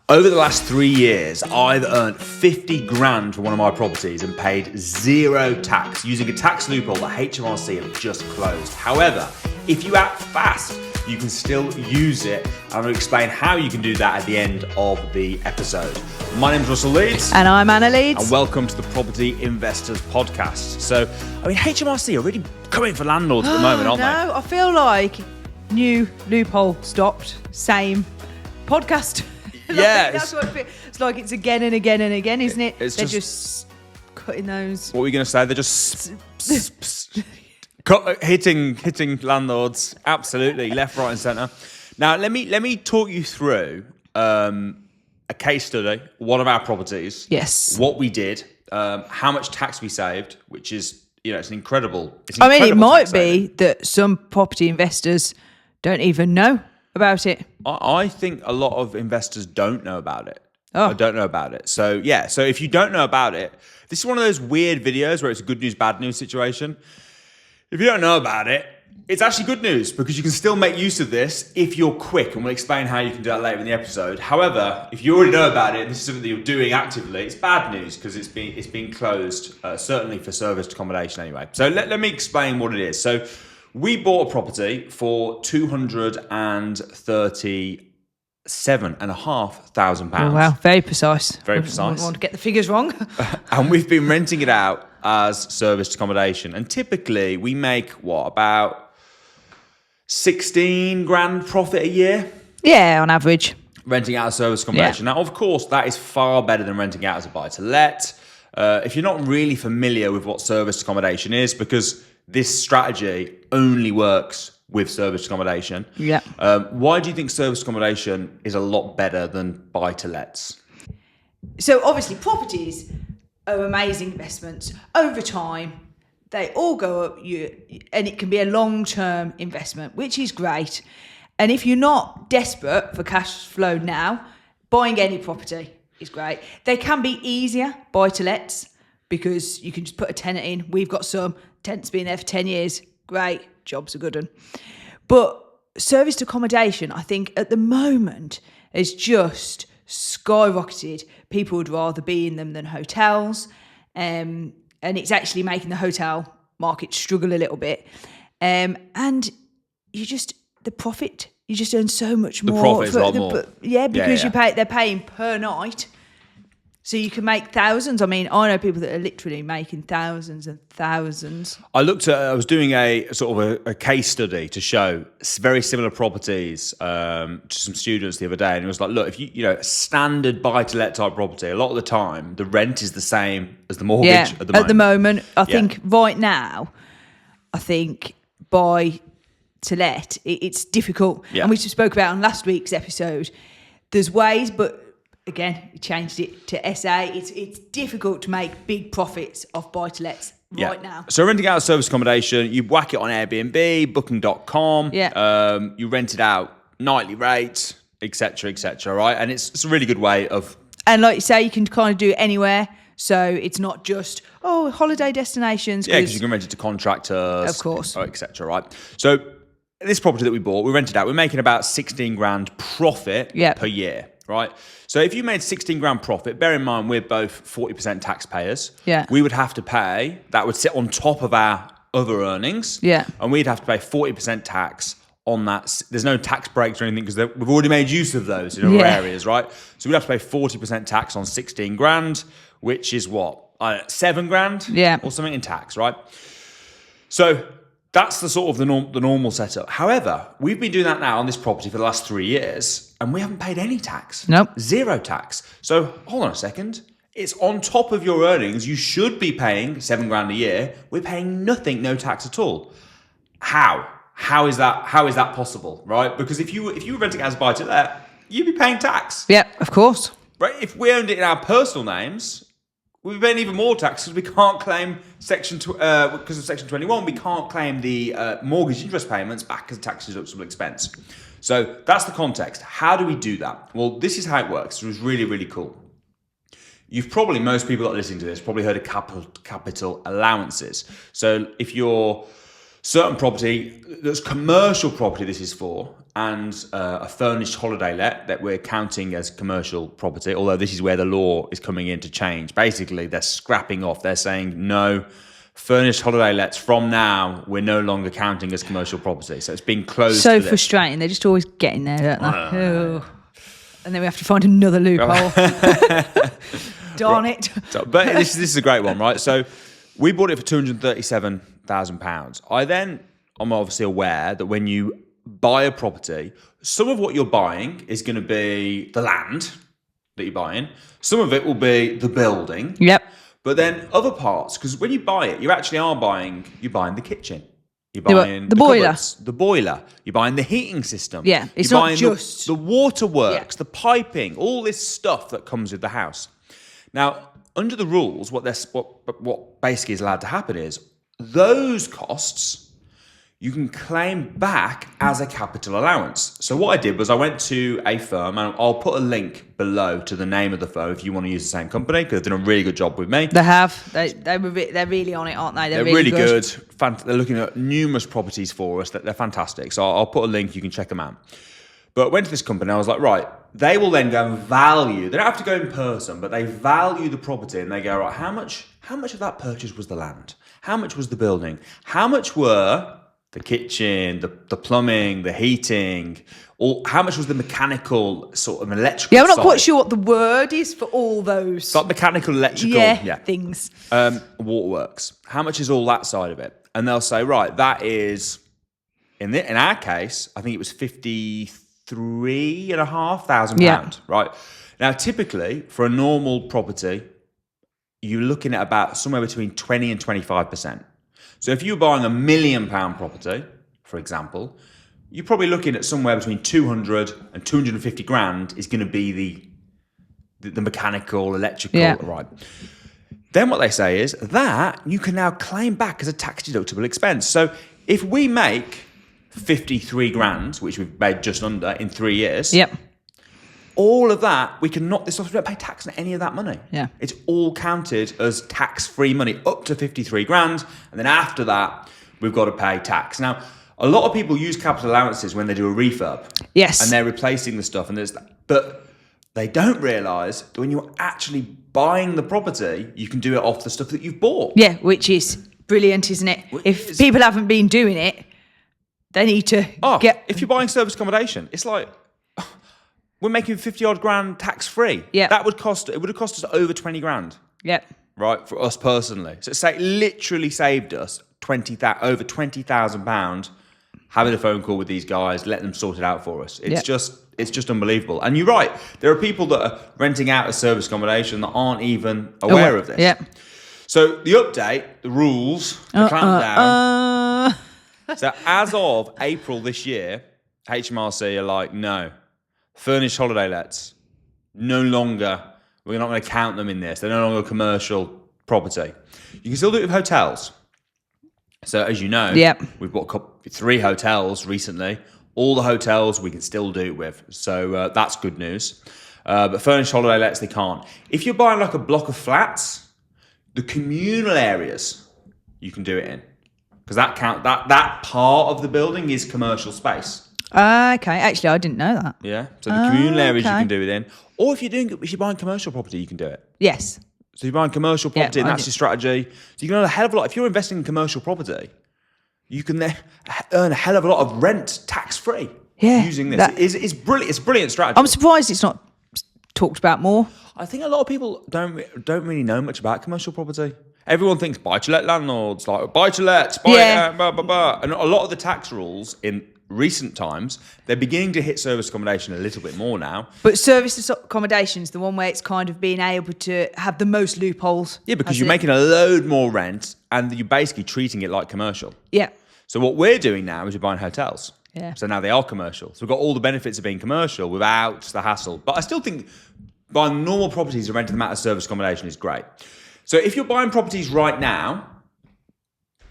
Over the last 3 years, I've earned 50 grand for one of my properties and paid zero tax using a tax loophole that HMRC have just closed. However, if you act fast, you can still use it. I'm going to explain how you can do that at the end of the episode. My name is Russell Leeds. And I'm Anna Leeds. And welcome to the Property Investors Podcast. So, HMRC are really coming for landlords at the moment, aren't they? No, I feel like new loophole stopped, same podcast. Yeah, that's what it feels. It's like it's again and again and again, isn't it? They're just cutting those. What were you going to say? They're just hitting landlords, absolutely, left, right, and centre. Now, let me talk you through a case study, one of our properties. Yes. What we did, how much tax we saved, which is, it's an incredible. It might be that some property investors don't even know about it. I think a lot of investors don't know about it. Oh. I don't know about it. So if you don't know about it, this is one of those weird videos where it's a good news, bad news situation. If you don't know about it, it's actually good news because you can still make use of this if you're quick, and we'll explain how you can do that later in the episode. However, if you already know about it, and this is something that you're doing actively, it's bad news because it's been closed, certainly for serviced accommodation anyway. So let me explain what it is. So we bought a property for £237,500. Oh, wow, very precise. Very precise. I wouldn't want to get the figures wrong. And we've been renting it out as serviced accommodation. And typically we make about 16 grand profit a year. Yeah, on average. Renting out as serviced accommodation. Yeah. Now, of course, that is far better than renting out as a buy-to-let. If you're not really familiar with what serviced accommodation is, because this strategy only works with serviced accommodation. Yeah. Why do you think serviced accommodation is a lot better than buy-to-lets? So obviously properties are amazing investments. Over time, they all go up, and it can be a long-term investment, which is great. And if you're not desperate for cash flow now, buying any property is great. They can be easier buy-to-lets because you can just put a tenant in. We've got some tenants been there for 10 years. Great, job's a good one. But serviced accommodation, I think at the moment, is just skyrocketed. People would rather be in them than hotels. And it's actually making the hotel market struggle a little bit. And you just earn so much more. The profit is a lot more. Yeah, because they're paying per night. So you can make thousands. I know people that are literally making thousands and thousands. I was doing a sort of a case study to show very similar properties to some students the other day. And it was like, look, if you standard buy-to-let type property, a lot of the time, the rent is the same as the mortgage at the moment. At the moment, I think right now, buy-to-let, it's difficult. Yeah. And we spoke about on last week's episode, there's ways, but again, we changed it to SA. It's difficult to make big profits off buy-to-lets right now. So renting out service accommodation, you whack it on Airbnb, booking.com. Yeah. You rent it out, nightly rate, etc., right? And it's a really good way of... And like you say, you can kind of do it anywhere. So it's not just, holiday destinations. Yeah, because you can rent it to contractors. Of course. Etc., right? So this property that we bought, we rented out, we're making about 16 grand profit per year. Right. So if you made 16 grand profit, bear in mind we're both 40% taxpayers. Yeah. We would have to pay, that would sit on top of our other earnings. Yeah. And we'd have to pay 40% tax on that. There's no tax breaks or anything because we've already made use of those in other areas, right? So we'd have to pay 40% tax on 16 grand, which is what? 7 grand? Yeah. Or something in tax, right? So that's the sort of the normal setup. However, we've been doing that now on this property for the last 3 years, and we haven't paid any tax. Nope. Zero tax. So hold on a second. It's on top of your earnings. You should be paying 7 grand a year. We're paying nothing, no tax at all. How? How is that possible, right? Because if you were renting as a buy-to-let, you'd be paying tax. Yeah, of course. Right? If we owned it in our personal names, we've been even more tax because we can't claim because of Section 21, we can't claim the mortgage interest payments back as a tax deductible expense. So that's the context. How do we do that? Well, this is how it works. It was really, really cool. Most people that are listening to this probably heard of capital allowances. So if you're certain property, that's commercial property this is for, and a furnished holiday let that we're counting as commercial property, although this is where the law is coming in to change. Basically, they're scrapping off. They're saying, no, furnished holiday lets from now, we're no longer counting as commercial property. So it's been closed. So frustrating. They're just always getting there, don't they? Oh. And then we have to find another loophole. Darn it. So, but this is a great one, right? So we bought it for £237,000. I'm obviously aware that when you buy a property, some of what you're buying is going to be the land that you're buying. Some of it will be the building. Yep. But then other parts, because when you buy it, you actually are buying the kitchen. You're buying the boiler. Cupboards, the boiler. You're buying the heating system. Yeah, it's you're not buying just... the waterworks, the piping, all this stuff that comes with the house. Now, under the rules, what basically is allowed to happen is those costs you can claim back as a capital allowance. So what I did was I went to a firm, and I'll put a link below to the name of the firm if you want to use the same company, because they've done a really good job with me. They have. They're really on it, aren't they? They're really good. They're looking at numerous properties for us. They're fantastic. So I'll put a link. You can check them out. But I went to this company. I was like, right, they will then go and value. They don't have to go in person, but they value the property, and they go, right, how much of that purchase was the land? How much was the building? How much were the kitchen, the plumbing, the heating, or how much was the mechanical sort of electrical Yeah, I'm not side? quite sure what the word is for all those. It's like mechanical, electrical, things. Waterworks. How much is all that side of it? And they'll say, right, that is, in our case, I think it was £53,500, right? Now, typically, for a normal property, you're looking at about somewhere between 20 and 25%. So if you're buying £1 million property, for example, you're probably looking at somewhere between 200 and 250 grand is going to be the mechanical, electrical, right? Then what they say is that you can now claim back as a tax deductible expense. So if we make 53 grand, which we've made just under in 3 years, all of that, we can knock this off. We don't pay tax on any of that money. Yeah. It's all counted as tax-free money up to 53 grand. And then after that, we've got to pay tax. Now, a lot of people use capital allowances when they do a refurb. Yes. And they're replacing the stuff. And but they don't realise that when you're actually buying the property, you can do it off the stuff that you've bought. Yeah, which is brilliant, isn't it? If people haven't been doing it, they need to If you're buying service accommodation, it's like... We're making 50-odd grand tax-free. Yeah. It would have cost us over 20 grand. Yep. Right, for us personally. So it literally saved us over £20,000 having a phone call with these guys, letting them sort it out for us. It's just unbelievable. And you're right. There are people that are renting out a service accommodation that aren't even aware of this. Yep. So the update, the rules, the clampdown. So as of April this year, HMRC are like, no. Furnished holiday lets, no longer, we're not going to count them in this. They're no longer commercial property. You can still do it with hotels. So as you know, we've bought 3 hotels recently. All the hotels we can still do it with. So that's good news. But furnished holiday lets, they can't. If you're buying like a block of flats, the communal areas, you can do it in. Because that part of the building is commercial space. Okay, actually, I didn't know that. Yeah, so the communal areas you can do it in. Or if you're buying commercial property, you can do it. Yes. So you're buying commercial property, and that's your strategy. So you can earn a hell of a lot. If you're investing in commercial property, you can then earn a hell of a lot of rent tax-free using this. It's brilliant. It's a brilliant strategy. I'm surprised it's not talked about more. I think a lot of people don't really know much about commercial property. Everyone thinks buy-to-let landlords, like buy-to-lets, blah, blah, blah. And a lot of the tax rules in recent times, they're beginning to hit service accommodation a little bit more now. But service accommodation's the one where it's kind of being able to have the most loopholes. Yeah, because you're making a load more rent and you're basically treating it like commercial. Yeah. So what we're doing now is we're buying hotels. Yeah. So now they are commercial. So we've got all the benefits of being commercial without the hassle. But I still think buying normal properties and renting them out as service accommodation is great. So if you're buying properties right now,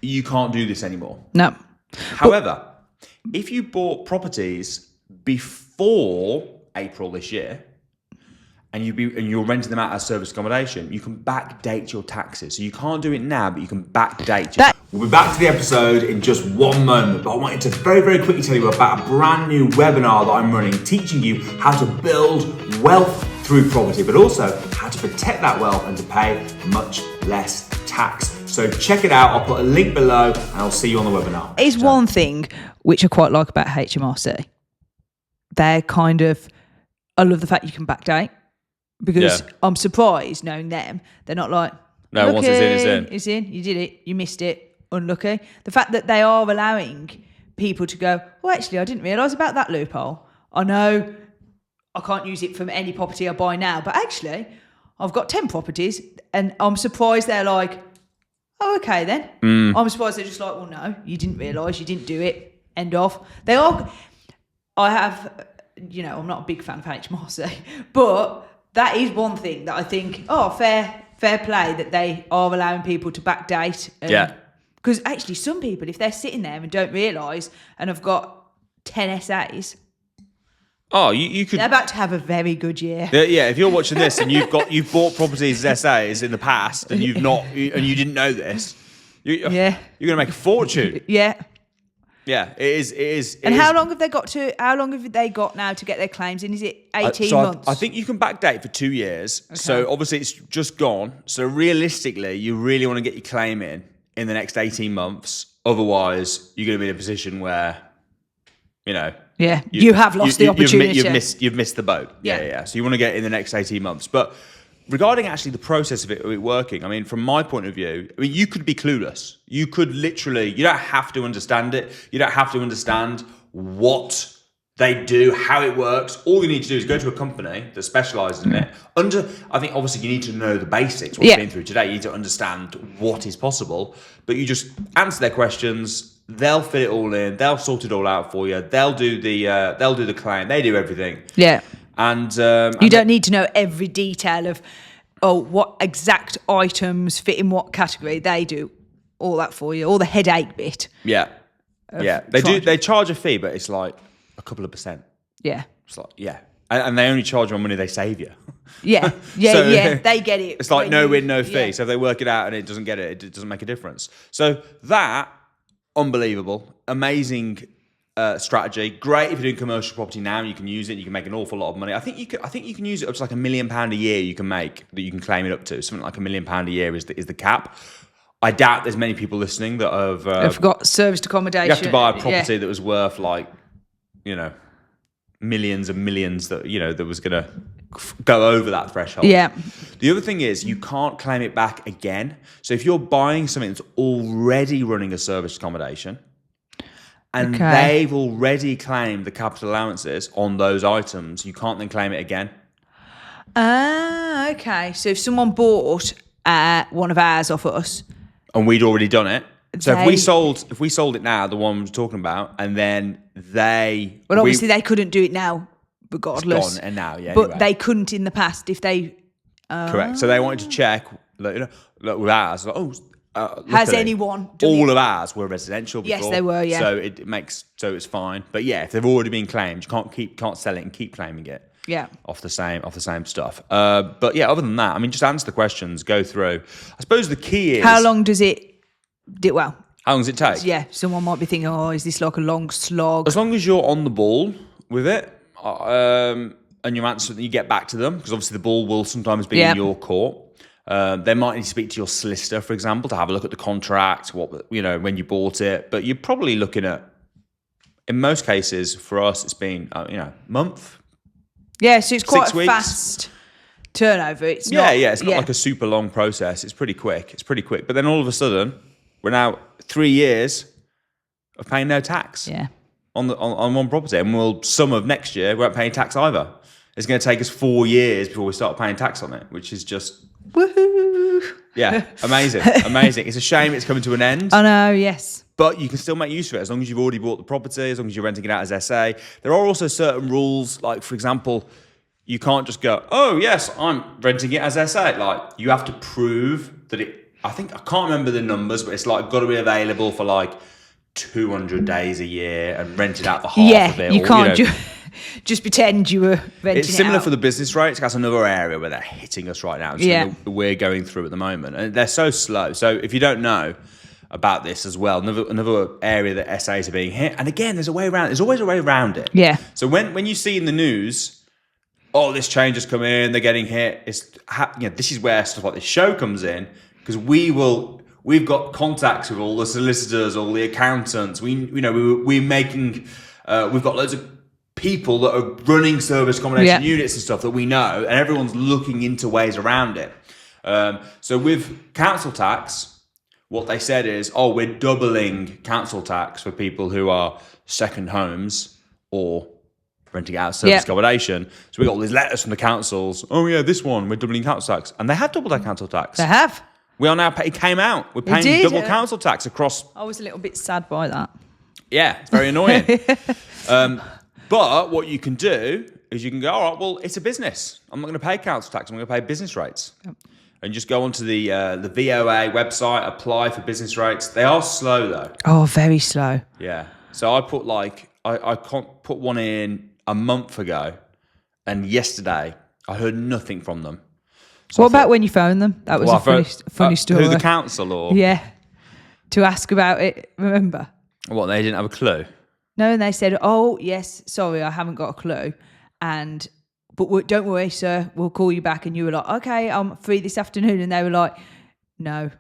you can't do this anymore. No. However, if you bought properties before April this year and you're renting them out as service accommodation, you can backdate your taxes. So you can't do it now, but you can backdate. We'll be back to the episode in just one moment, but I wanted to very, very quickly tell you about a brand new webinar that I'm running, teaching you how to build wealth through property, but also how to protect that wealth and to pay much less tax. So check it out. I'll put a link below and I'll see you on the webinar. It's one thing which I quite like about HMRC. They're kind of, I love the fact you can backdate, because I'm surprised knowing them. They're not like, no, once it's in, it's in. It's in. You did it. You missed it. Unlucky. The fact that they are allowing people to go, well, actually, I didn't realise about that loophole. I know I can't use it from any property I buy now, but actually, I've got 10 properties, and I'm surprised they're like, oh, okay then. I'm surprised they're just like, well, no, you didn't realise, you didn't do it. End of. They are. I have, I'm not a big fan of HMRC, but that is one thing that I think, fair play that they are allowing people to backdate. Because actually, some people, if they're sitting there and don't realise, and have got 10 essays, you could. They're about to have a very good year. Yeah, if you're watching this and you've bought properties as essays in the past and you didn't know this, you're going to make a fortune. Yeah. Yeah, it is. And how long have they got now to get their claims in? Is it 18 months? I think you can backdate for 2 years. Okay. So obviously it's just gone. So realistically, you really want to get your claim in the next 18 months. Otherwise, you're going to be in a position where, you have lost the opportunity. You've missed the boat. Yeah. So you want to get it in the next 18 months. But regarding actually the process of it working, I mean, from my point of view, you could be clueless. You could literally, you don't have to understand it. You don't have to understand what they do, how it works. All you need to do is go to a company that specialises in it. I think obviously you need to know the basics, what we've been through today. You need to understand what is possible. But you just answer their questions. They'll fit it all in. They'll sort it all out for you. They'll do the claim. They do everything. Yeah. And you don't need to know every detail of what exact items fit in what category. They do all that for you, all the headache bit. Yeah. They charge a fee, but it's like a couple of %. Yeah. It's like, and they only charge you on money they save you. Yeah. They get it. It's like no win, no fee. Yeah. So if they work it out and it doesn't get it, it doesn't make a difference. So that, unbelievable, amazing strategy. Great if you're doing commercial property now. You can use it. You can make an awful lot of money. I think you can use it up to like £1 million a year. You can make that. You can claim it up to something like £1 million a year is the cap. I doubt there's many people listening that have got serviced accommodation. You have to buy a property that was worth like, millions and millions that that was going to go over that threshold. Yeah. The other thing is you can't claim it back again. So if you're buying something that's already running a serviced accommodation, and they've already claimed the capital allowances on those items, you can't then claim it again. Okay. So if someone bought one of ours off us, and we'd already done it, so if we sold it now, the one we're talking about, and then they, well, obviously they couldn't do it now, regardless. It's gone and now, but anyway. They couldn't in the past if they. Correct. So they wanted to check, look with ours. Has anyone done all of ours were residential before. Yes, they were. Yeah. So it's fine. But yeah, if they've already been claimed, you can't sell it and keep claiming it. Yeah. Off the same stuff. But yeah, other than that, I mean, just answer the questions, go through. I suppose the key is, how long does it do? Well, how long does it take? Yeah, someone might be thinking, is this like a long slog? As long as you're on the ball with it, and you answer, you get back to them, because obviously the ball will sometimes be in your court. They might need to speak to your solicitor, for example, to have a look at the contract, when you bought it. But you're probably looking at, in most cases, for us, it's been month. Yeah, so it's quite 6 a weeks. Fast turnover. It's it's not like a super long process. It's pretty quick. But then all of a sudden, we're now 3 years of paying no tax. Yeah. On one property, and some of next year we won't pay tax either. It's going to take us 4 years before we start paying tax on it, which is just woohoo. Yeah, amazing. It's a shame it's coming to an end. I know, yes. But you can still make use of it as long as you've already bought the property, as long as you're renting it out as SA. There are also certain rules, like, for example, you can't just go, oh, yes, I'm renting it as SA. Like, you have to prove that I can't remember the numbers, but it's like got to be available for like 200 days a year and rented out for half of it. You can't just pretend you were renting It's similar it out. for the business rates. That's another area where they're hitting us right now. It's something that we're going through at the moment. And they're so slow. So if you don't know, about this as well. Another area that SAs are being hit. And again, there's a way around. There's always a way around it. Yeah. So when you see in the news, oh, this change has come in, they're getting hit. This is where stuff like this show comes in, because we've got contacts with all the solicitors, all the accountants. We've got loads of people that are running service accommodation units and stuff that we know, and everyone's looking into ways around it. So with council tax, what they said is, we're doubling council tax for people who are second homes or renting out service accommodation. So we got all these letters from the councils. Oh yeah, this one, we're doubling council tax. And they have doubled our council tax. They have. We are now, it came out. We're paying double council tax across. I was a little bit sad by that. Yeah, it's very annoying. But what you can do is you can go, all right, well, it's a business. I'm not going to pay council tax. I'm going to pay business rates. Yep. And just go onto the VOA website, apply for business rates. They are slow though. Oh, very slow. Yeah. So I put I put one in a month ago, and yesterday I heard nothing from them. So what about when you phoned them? That was a funny story. Who, the council or? Yeah. To ask about it, remember? What, they didn't have a clue? No, and they said, oh, yes, sorry, I haven't got a clue. But don't worry, sir, we'll call you back. And you were like, okay, I'm free this afternoon. And they were like, no,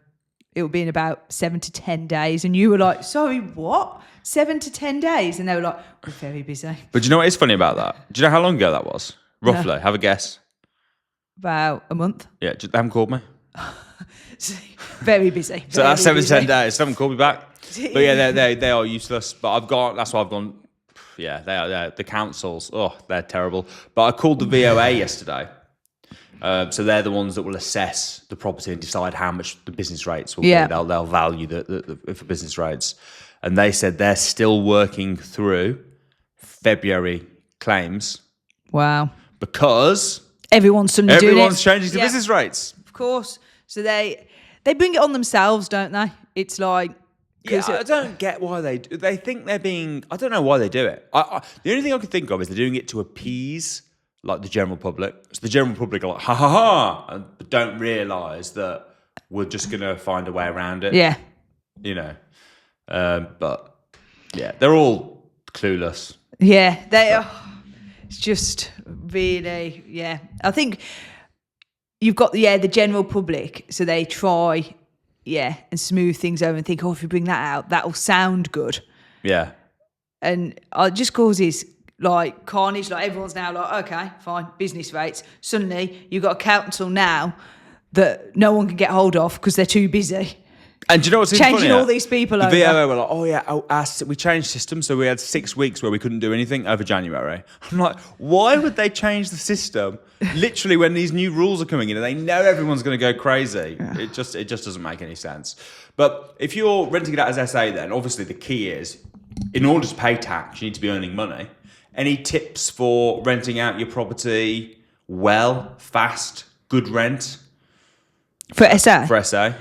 it will be in about 7 to 10 days. And you were like, sorry, what? 7 to 10 days? And they were like, we're very busy. But do you know what is funny about that? Do you know how long ago that was? Roughly, have a guess. About a month. Yeah, they haven't called me. Very busy. So that's 7 to 10 days. They haven't called me back. But yeah, they are useless. But that's why I've gone. Yeah, they're the councils. Oh, they're terrible. But I called the VOA yesterday. So they're the ones that will assess the property and decide how much the business rates will be. They'll value the for business rates. And they said they're still working through February claims. Wow. Because everyone's suddenly doing it. Everyone's changing the business rates. Of course. So they bring it on themselves, don't they? It's like... Yeah, I don't get why they do. They think they're being... I don't know why they do it. The only thing I can think of is they're doing it to appease like the general public. So the general public are like, ha ha ha, and don't realise that we're just going to find a way around it. Yeah. You know. But, yeah, they're all clueless. Yeah, they are. It's just really, yeah. I think you've got, the general public, so they try... Yeah, and smooth things over and think, if we bring that out, that'll sound good. Yeah. And it just causes, like, carnage. Like, everyone's now like, okay, fine, business rates. Suddenly, you've got a council now that no one can get hold of because they're too busy. And do you know what's changing all these people over? The VOA were like, we changed systems, so we had 6 weeks where we couldn't do anything over January. I'm like, why would they change the system literally when these new rules are coming in and they know everyone's going to go crazy? Yeah. It just doesn't make any sense. But if you're renting it out as SA, then obviously the key is, in order to pay tax, you need to be earning money. Any tips for renting out your property well, fast, good rent? For SA? For SA.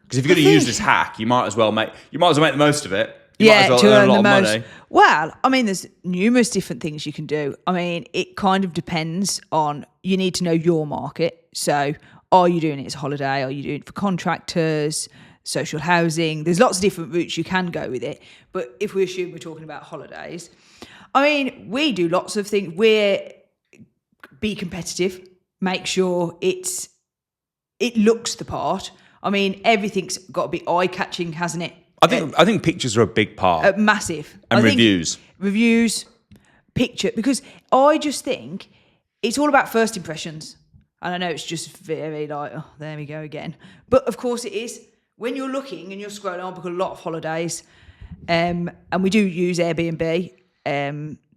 Because if you're going to use this hack, you might as well make the most of it. You might as well earn a lot of money. Well, I mean, there's numerous different things you can do. I mean, it kind of depends on, you need to know your market. So are you doing it as a holiday? Are you doing it for contractors, social housing? There's lots of different routes you can go with it. But if we assume we're talking about holidays, I mean, we do lots of things. Be competitive, make sure it looks the part. I mean, everything's got to be eye-catching, hasn't it? I think pictures are a big part. Massive. And reviews. Reviews, picture. Because I just think it's all about first impressions. And I know it's just very like, oh, there we go again. But of course it is. When you're looking and you're scrolling, I book a lot of holidays. And we do use Airbnb,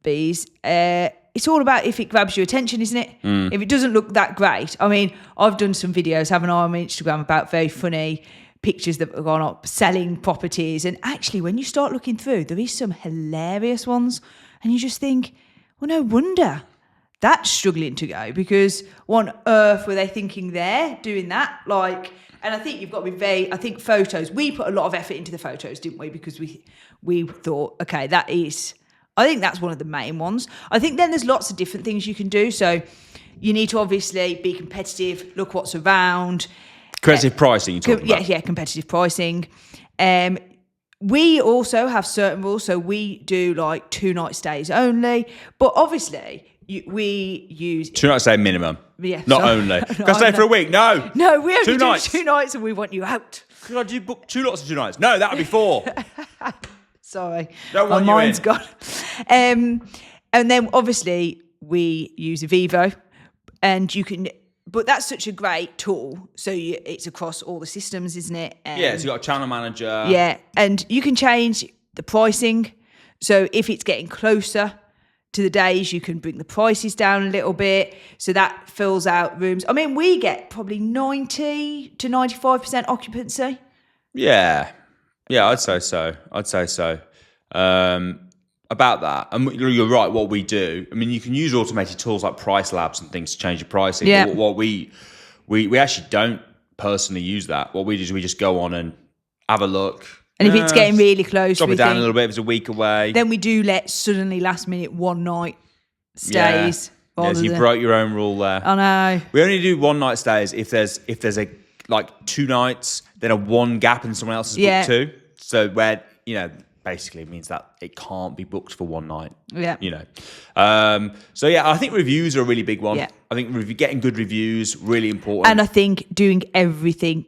bees. It's all about if it grabs your attention, isn't it? Mm. If it doesn't look that great. I mean, I've done some videos, haven't I, on Instagram about very funny pictures that have gone up selling properties. And actually, when you start looking through, there is some hilarious ones. And you just think, well, no wonder that's struggling to go, because what on earth were they thinking there, doing that? Like, and I think you've got to be I think photos, we put a lot of effort into the photos, didn't we? Because we thought, okay, I think that's one of the main ones. I think then there's lots of different things you can do. So you need to obviously be competitive, look what's around. Competitive pricing you're talking about. Yeah, competitive pricing. We also have certain rules, so we do like 2-night stays only. But obviously, we use 2 nights stay minimum. Yeah, not sorry. only. Can I stay for a week? No. No, we only 2 do nights. 2 nights, and we want you out. Could I do book 2 lots of 2 nights? No, that would be 4. Sorry, Don't my want you mind's in. gone. And then obviously we use Avivo, and you can. But that's such a great tool. So it's across all the systems, isn't it? So you've got a channel manager. Yeah, and you can change the pricing. So if it's getting closer to the days, you can bring the prices down a little bit. So that fills out rooms. I mean, we get probably 90 to 95% occupancy. Yeah, I'd say so. About that, and you're right. What we do, I mean, you can use automated tools like Price Labs and things to change your pricing. Yeah. But what we actually don't personally use that. What we do is we just go on and have a look. And if it's getting really close, drop we it down think, a little bit. If it's a week away, then we do let suddenly last minute 1-night stays. Yeah, so you broke your own rule there. I know. We only do 1-night stays if there's a like 2 nights, then a 1 gap and someone else has booked 2. So where basically it means that it can't be booked for 1 night. Yeah. So yeah, I think reviews are a really big one. Yeah. I think getting good reviews really important. And I think doing everything.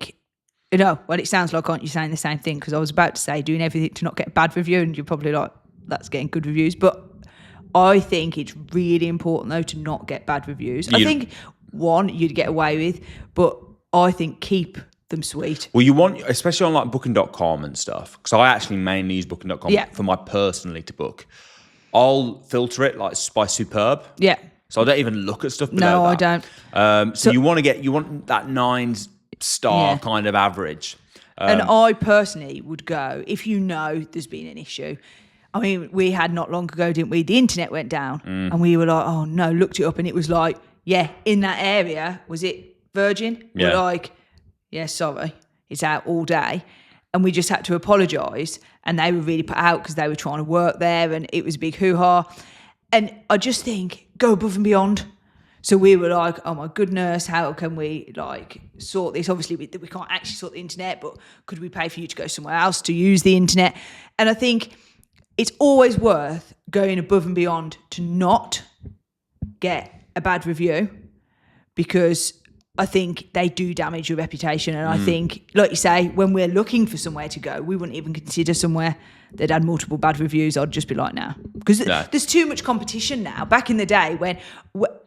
Well, it sounds like aren't you saying the same thing? Because I was about to say doing everything to not get a bad review, and you're probably like, that's getting good reviews. But I think it's really important though to not get bad reviews. I think one you'd get away with, but I think keep them sweet. Well, you want, especially on like booking.com and stuff, because I actually mainly use booking.com for my personally to book. I'll filter it like by superb. Yeah. So I don't even look at stuff below No, that. I don't. So you want that 9-star kind of average. And I personally would go, if there's been an issue. I mean, we had not long ago, didn't we? The internet went down and we were like, oh no, looked it up and it was like, in that area, was it Virgin? Yeah. We're like, sorry, it's out all day. And we just had to apologise. And they were really put out because they were trying to work there and it was a big hoo-ha. And I just think, go above and beyond. So we were like, oh my goodness, how can we sort this? Obviously, we can't actually sort the internet, but could we pay for you to go somewhere else to use the internet? And I think it's always worth going above and beyond to not get a bad review, because I think they do damage your reputation. And I think, like you say, when we're looking for somewhere to go, we wouldn't even consider somewhere that had multiple bad reviews. I'd just be like, nah. Because there's too much competition now. Back in the day when,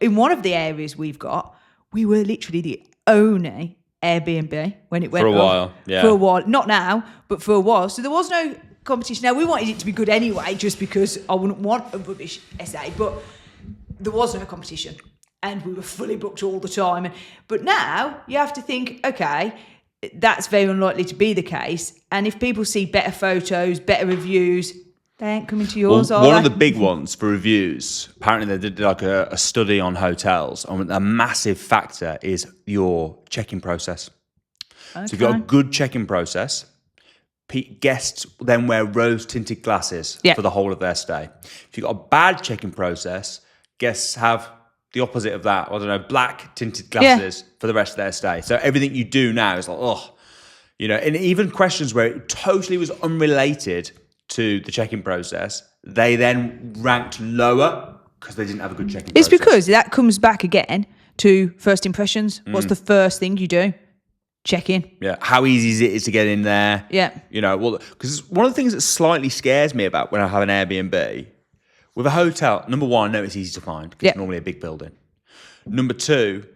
in one of the areas we've got, we were literally the only Airbnb when it went For a up. while, yeah. For a while. Not now, but for a while. So there was no competition. Now, we wanted it to be good anyway, just because I wouldn't want a rubbish SA, but there was no competition. And we were fully booked all the time. But now you have to think, okay, that's very unlikely to be the case. And if people see better photos, better reviews, they ain't coming to yours, are One they? of the big ones for reviews, apparently they did like a study on hotels, and a massive factor is your check-in process. Okay. So if you've got a good check-in process, guests then wear rose-tinted glasses for the whole of their stay. If you've got a bad check-in process, guests have the opposite of that. I don't know, black tinted glasses for the rest of their stay. So everything you do now is like, and even questions where it totally was unrelated to the check-in process, they then ranked lower because they didn't have a good check-in process. It's because that comes back again to first impressions. What's the first thing you do? Check in. Yeah. How easy is it to get in there? Yeah. Because one of the things that slightly scares me about when I have an Airbnb, with a hotel, number one, I know it's easy to find because it's normally a big building. Number two,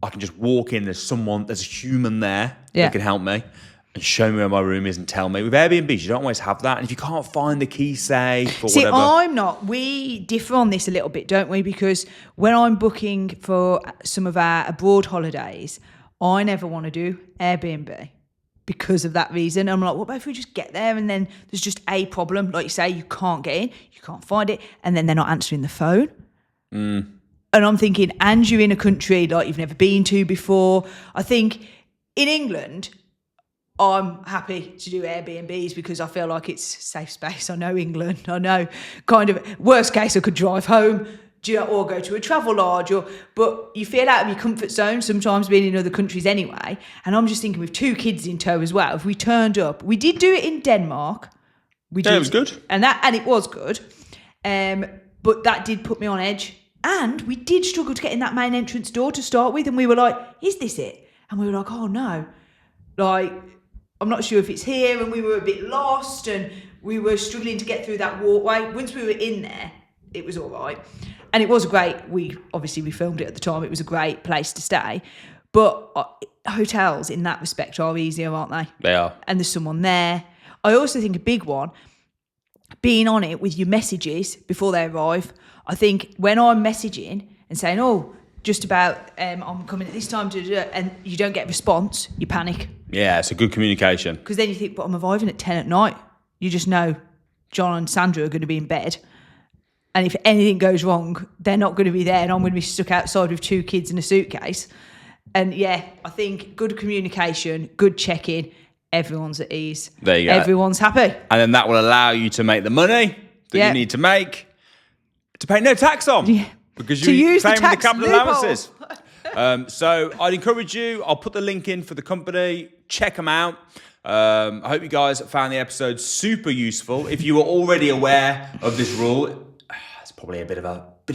I can just walk in, there's a human there that can help me and show me where my room is and tell me. With Airbnbs, you don't always have that. And if you can't find the key safe or whatever. We differ on this a little bit, don't we? Because when I'm booking for some of our abroad holidays, I never want to do Airbnb. Because of that reason. I'm like, what about if we just get there and then there's just a problem? Like you say, you can't get in, you can't find it, and then they're not answering the phone. And I'm thinking, and you're in a country like you've never been to before. I think in England, I'm happy to do Airbnbs because I feel like it's safe space. I know England. I know kind of, worst case, I could drive home, or go to a travel lodge, but you feel out of your comfort zone sometimes being in other countries anyway. And I'm just thinking with 2 kids in tow as well, if we turned up, we did do it in Denmark. It was good. And it was good. But that did put me on edge. And we did struggle to get in that main entrance door to start with. And we were like, is this it? And we were like, oh no. Like, I'm not sure if it's here. And we were a bit lost and we were struggling to get through that walkway. Once we were in there, it was all right. And it was great. We filmed it at the time. It was a great place to stay. But hotels in that respect are easier, aren't they? They are. And there's someone there. I also think a big one, being on it with your messages before they arrive. I think when I'm messaging and saying, oh, just about I'm coming at this time to do it, and you don't get a response, you panic. Yeah, it's a good communication. Because then you think, but I'm arriving at 10 at night. You just know John and Sandra are going to be in bed. And if anything goes wrong, they're not going to be there and I'm going to be stuck outside with 2 kids in a suitcase. And yeah, I think good communication, good check-in, everyone's at ease. There you go. Everyone's happy. And then that will allow you to make the money that you need to make to pay no tax on. Yeah. Because to you use claim the tax capital loophole. allowances. So I'd encourage you. I'll put the link in for the company. Check them out. I hope you guys found the episode super useful. If you were already aware of this rule, it's probably a bit of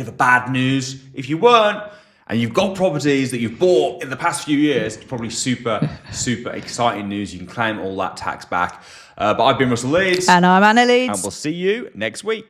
a bad news. If you weren't, and you've got properties that you've bought in the past few years, it's probably super, super exciting news. You can claim all that tax back. But I've been Russell Leeds. And I'm Anna Leeds. And we'll see you next week.